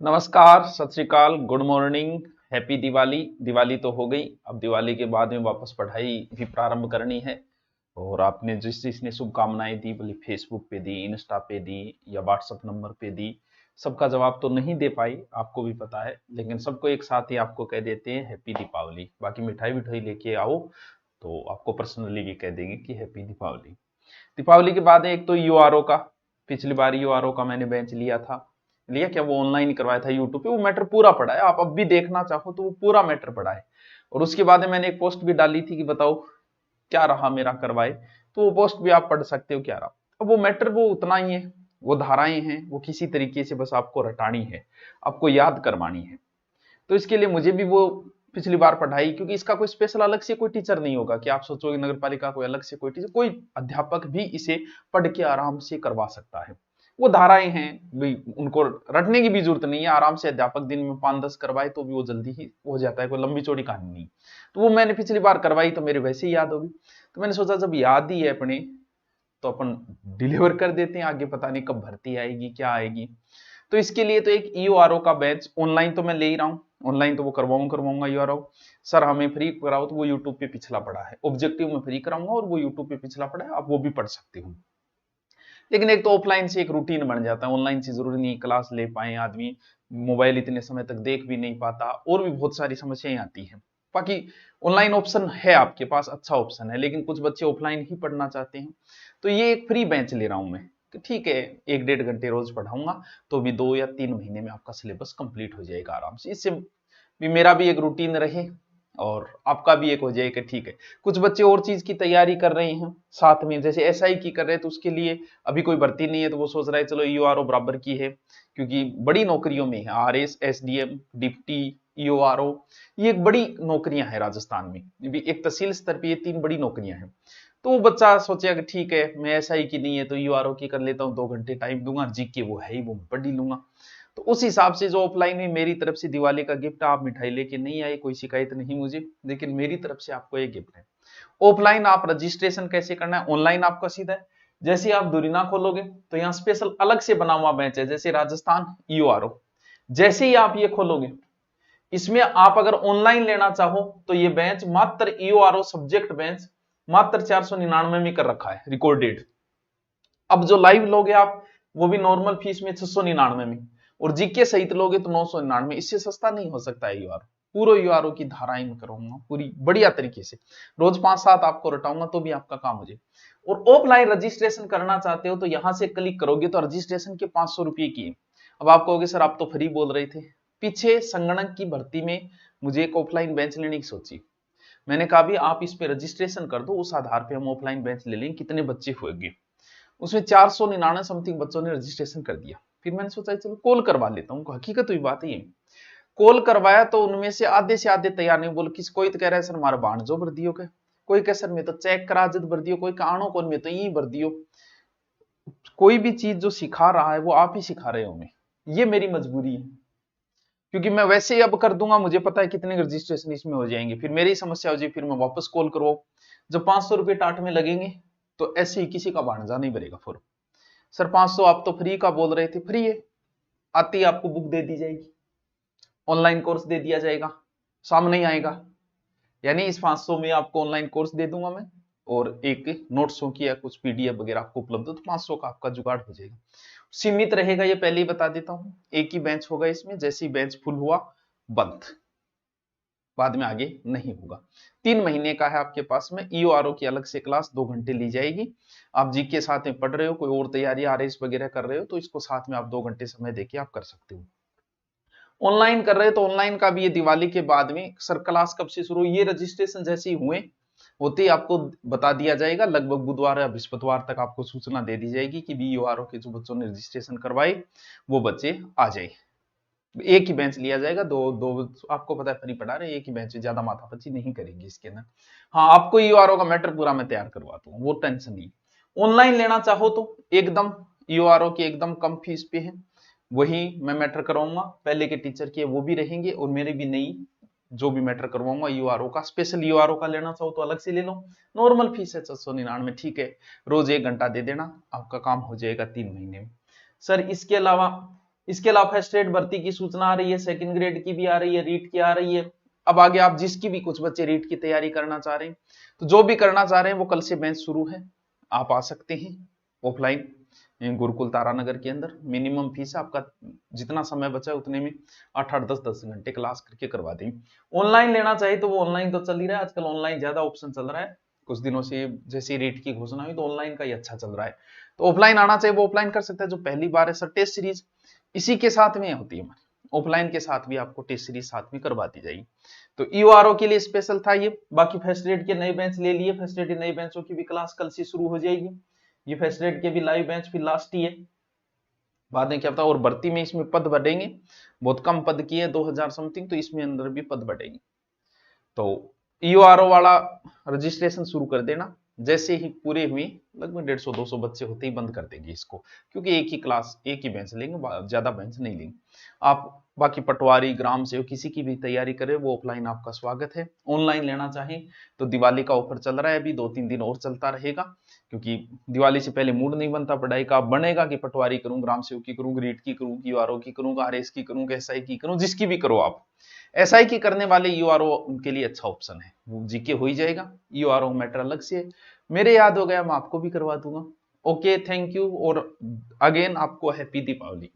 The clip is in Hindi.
नमस्कार, सत श्री अकाल, good morning, happy Diwali. Diwali तो हो गई, अब दिवाली के बाद में वापस पढ़ाई भी प्रारंभ करनी है। और आपने जिस जिसने शुभकामनाएं दी, भले फेसबुक पे दी, इंस्टा पे दी या व्हाट्सएप नंबर पे दी, सबका जवाब तो नहीं दे पाई, आपको भी पता है। लेकिन सबको एक साथ ही आपको कह देते हैं हैप्पी दीपावली। बाकी मिठाई विठाई लेके आओ तो आपको पर्सनली भी कह देंगे कि हैप्पी दीपावली। दीपावली के बाद एक तो यूआरओ का, पिछली बार यूआरओ का मैंने बेंच लिया था। लिया क्या, वो ऑनलाइन ही करवाया था यूट्यूब पे। वो मैटर पूरा पड़ा है, आप अब भी देखना चाहो तो वो पूरा मैटर पड़ा है। और उसके बाद में मैंने एक पोस्ट भी डाली थी कि बताओ क्या रहा मेरा करवाए, तो वो पोस्ट भी आप पढ़ सकते हो क्या रहा। अब वो मैटर वो उतना ही है, वो धाराएं हैं, वो किसी तरीके से बस आपको रटानी है, आपको याद करवानी है। तो इसके लिए मुझे भी वो पिछली बार पढ़ाई, क्योंकि इसका कोई स्पेशल अलग से कोई टीचर नहीं होगा कि आप सोचोगे नगर पालिका कोई अलग से कोई टीचर, कोई अध्यापक भी इसे पढ़ के आराम से करवा सकता है। वो धाराएं हैं भी, उनको रटने की भी जरूरत नहीं है, आराम से अध्यापक दिन में 5-10 करवाए तो भी वो जल्दी ही हो जाता है, कोई लंबी चौड़ी कहानी नहीं। तो वो मैंने पिछली बार करवाई तो मेरे वैसे ही याद होगी। तो मैंने सोचा जब याद ही है अपने, तो अपन डिलीवर कर देते हैं आगे, पता नहीं कब भर्ती आएगी क्या आएगी। तो इसके लिए तो एक ईओआरओ का बैच ऑनलाइन तो मैं ले ही रहा हूँ, ऑनलाइन तो वो करवाऊंगा ईओआरओ। सर हमें फ्री कराओ, तो वो यूट्यूब पे पिछला पड़ा है। ऑब्जेक्टिव में फ्री कराऊंगा और वो यूट्यूब पे पिछला पड़ा है, आप वो भी पढ़ सकते हो। लेकिन एक तो ऑफलाइन से एक रूटीन बन जाता है, ऑनलाइन से जरूरी नहीं क्लास ले पाए आदमी, मोबाइल इतने समय तक देख भी नहीं पाता, और भी बहुत सारी समस्याएं आती हैं। बाकी ऑनलाइन ऑप्शन है आपके पास, अच्छा ऑप्शन है, लेकिन कुछ बच्चे ऑफलाइन ही पढ़ना चाहते हैं। तो ये एक फ्री बेंच ले रहा हूं मैं कि ठीक है, 1-1.5 घंटे रोज पढ़ाऊंगा, तो भी 2 या 3 महीने में आपका सिलेबस कंप्लीट हो जाएगा आराम से। इससे भी मेरा भी एक रूटीन रहे और आपका भी एक हो जाए कि ठीक है। कुछ बच्चे और चीज की तैयारी कर रहे हैं साथ में, जैसे एसआई की कर रहे हैं, तो उसके लिए अभी कोई भर्ती नहीं है, तो वो सोच रहा है चलो ईओआरओ बराबर की है, क्योंकि बड़ी नौकरियों में है आरएस, एसडीएम, डिप्टी, ईओआरओ, ये एक बड़ी नौकरियां हैं राजस्थान में भी, एक तहसील स्तर पर ये 3 बड़ी नौकरियां हैं। तो वो बच्चा सोचेगा कि ठीक है, मैं एसआई की नहीं है तो यूआरओ की कर लेता हूँ, 2 घंटे टाइम दूंगा, जीके वो है ही, वो पढ़ ही लूंगा। तो उस हिसाब से जो ऑफलाइन में मेरी तरफ से दिवाली का गिफ्ट, आप मिठाई लेके नहीं आए, कोई शिकायत नहीं मुझे, लेकिन मेरी तरफ से आपको एक गिफ्ट है। ऑफलाइन आप रजिस्ट्रेशन कैसे करना है, ऑनलाइन आपका सीधा है। जैसे आप दुरीना खोलोगे तो यहाँ स्पेशल अलग से बना हुआ बेंच है, जैसे राजस्थान ईओआरओ। जैसे ही आप ये खोलोगे, इसमें आप अगर ऑनलाइन लेना चाहो तो ये बेंच मात्र ईओआरओ सब्जेक्ट बेंच मात्र 499 में कर रखा है रिकॉर्डेड। अब जो लाइव लोगे आप, वो भी नॉर्मल फीस में 699 में, और जीके सहित लोगे तो 999। इससे सस्ता नहीं हो सकता है यूआरओ। पूरा यूआरओ की धाराएं मैं करूंगा पूरी बढ़िया तरीके से, रोज 5-7 आपको रटाऊंगा तो भी आपका काम हो जाए। और ऑफलाइन रजिस्ट्रेशन करना चाहते हो तो यहां से क्लिक करोगे तो रजिस्ट्रेशन के 500 रुपए की है। अब आप कहोगे सर आप तो फ्री बोल रहे थे। पीछे संगणक की भर्ती में मुझे एक ऑफलाइन बेंच लेने की सोची, मैंने कहा भी आप इस पे रजिस्ट्रेशन कर दो, उस आधार पे हम ऑफलाइन बेंच ले लेंगे, कितने बच्चे होंगे। उसमें 499 समथिंग बच्चों ने रजिस्ट्रेशन कर दिया। फिर मैंने सोचा चलो कॉल करवा लेता हूँ, हकीकत हुई बात ही है। कॉल करवाया तो उनमें से आधे तैयार नहीं, बोल किस कोई तो कह रहा है सर हमारा भाणजो भर दियो के, कोई कह सर मैं तो चेक करा जद भर दियो, कोई कानो कौन में तो यही भर दियो। कोई भी चीज जो सिखा रहा है वो आप ही सिखा रहे हो हमें, ये मेरी मजबूरी है, क्योंकि मैं वैसे ही अब कर दूंगा, मुझे पता है कितने रजिस्ट्रेशन इसमें हो जाएंगे, फिर मेरी समस्या हो जाए, फिर मैं वापस कॉल करवाऊं। जब 500 रुपये टाट में लगेंगे तो ऐसे ही किसी का भाणजा नहीं भरेगा फॉर्म। सर 500 आप तो फ्री का बोल रहे थे, फ्री है, आती आपको बुक दे दी जाएगी, ऑनलाइन कोर्स दे दिया जाएगा, सामने ही आएगा। यानी इस 500 में आपको ऑनलाइन कोर्स दे दूंगा मैं, और एक नोट्सों की या कुछ पीडीएफ वगैरह आपको उपलब्ध हो, तो 500 का आपका जुगाड़ हो जाएगा। सीमित रहेगा, ये पहले ही बता देता हूं, एक ही बेंच होगा इसमें, जैसे ही बेंच फुल हुआ बंद, बाद में आगे नहीं होगा। 3 महीने का है आपके पास में। ईओआरओ की अलग से क्लास 2 घंटे ली जाएगी। आप जी के साथ में पढ़ रहे हो, कोई और तैयारी आरएस वगैरह कर रहे हो, तो इसको साथ में आप 2 घंटे समय देके आप कर सकते हो। ऑनलाइन कर रहे हो तो ऑनलाइन का भी ये दिवाली के बाद में सर क्लास कब से शुरू, ये रजिस्ट्रेशन जैसे ही हुए होते ही आपको बता दिया जाएगा, लगभग बुधवार या बृहस्पतिवार तक आपको सूचना दे दी जाएगी कि बीओआरओ के जो बच्चों ने रजिस्ट्रेशन करवाए वो बच्चे आ जाए। एक ही बेंच लिया जाएगा, दो दो आपको पता है फ्री पढ़ा रहे, एक ही बेंच, ज्यादा माथापच्ची नहीं करेंगे इसके अंदर। हाँ आपको ईओआरओ का मैटर पूरा मैं तैयार करवा दूंगा, वो टेंशन नहीं। ऑनलाइन लेना चाहो तो एकदम ईओआरओ की एकदम कम फीस पे है, वही मैं मैटर करवाऊंगा, पहले के टीचर के वो भी रहेंगे और मेरे भी नई जो भी मैटर करवाऊंगा ईओआरओ का। स्पेशल ईओआरओ का लेना चाहो तो अलग से ले लो, नॉर्मल फीस है 799 ठीक है, रोज 1 घंटा दे देना, आपका काम हो जाएगा 3 महीने में। सर इसके अलावा इसके अलावा फर्स्ट ग्रेड भर्ती की सूचना आ रही है, सेकंड ग्रेड की भी आ रही है, रीट की आ रही है। अब आगे आप जिसकी भी, कुछ बच्चे रीट की तैयारी करना चाह रहे हैं, तो जो भी करना चाह रहे हैं वो कल से बैच शुरू है, आप आ सकते हैं ऑफलाइन गुरुकुल तारानगर के अंदर। मिनिमम फीस है आपका, जितना समय बचा है उतने में 8-8 10-10 घंटे क्लास करके करवा देंगे। ऑनलाइन लेना चाहिए तो वो ऑनलाइन तो चल ही रहा है आजकल, ऑनलाइन ज्यादा ऑप्शन चल रहा है कुछ दिनों से, जैसे रेट की घोषणा हुई तो ऑनलाइन का ही अच्छा चल रहा है। तो ऑफलाइन आना चाहिए वो ऑफलाइन कर सकता है। जो पहली बार है सर टेस्ट सीरीज इसी के साथ में होती है हमारी, ऑफलाइन के साथ भी आपको टेस्ट सीरीज साथ में करवा दी जाएगी। तो ईओआरओ के लिए स्पेशल था ये। बाकी फर्स्ट ग्रेड के नए बेंच ले लिए, फर्स्ट ग्रेड के नए बेंचों की भी क्लास कल से शुरू हो जाएगी। ये फर्स्ट ग्रेड के भी लाइव बेंच फिर लास्ट ही है, बाद में क्या पता। और भर्ती में इसमें पद बढ़ेंगे, बहुत कम पद की है 2000 समथिंग, तो इसमें अंदर भी पद बढ़ेंगे। तो ईओआरओ वाला रजिस्ट्रेशन शुरू कर देना, जैसे ही पूरे हुए लगभग 150-200 बच्चे होते ही बंद कर देंगे इसको, क्योंकि एक ही क्लास एक ही बेंच लेंगे, ज्यादा बेंच नहीं लेंगे। आप बाकी पटवारी, ग्राम सेवक किसी की भी तैयारी करें वो ऑफलाइन आपका स्वागत है। ऑनलाइन लेना चाहें तो दिवाली का ऑफर चल रहा है अभी 2-3 दिन और चलता रहेगा, क्योंकि दिवाली से पहले मूड नहीं बनता पढ़ाई का। अब बनेगा कि पटवारी करूं, ग्राम सेवक की करूं, रीट की करूं, ईओआरओ की करूं, आरएस की करूं, एसआई की करूं, जिसकी भी करो आप। एसआई की करने वाले ईओआरओ उनके लिए अच्छा ऑप्शन है, वो जीके हो ही जाएगा, ईओआरओ मैटर अलग से है। मेरे याद हो गया, मैं आपको भी करवा दूंगा। ओके, थैंक यू, और अगेन आपको हैप्पी दीपावली।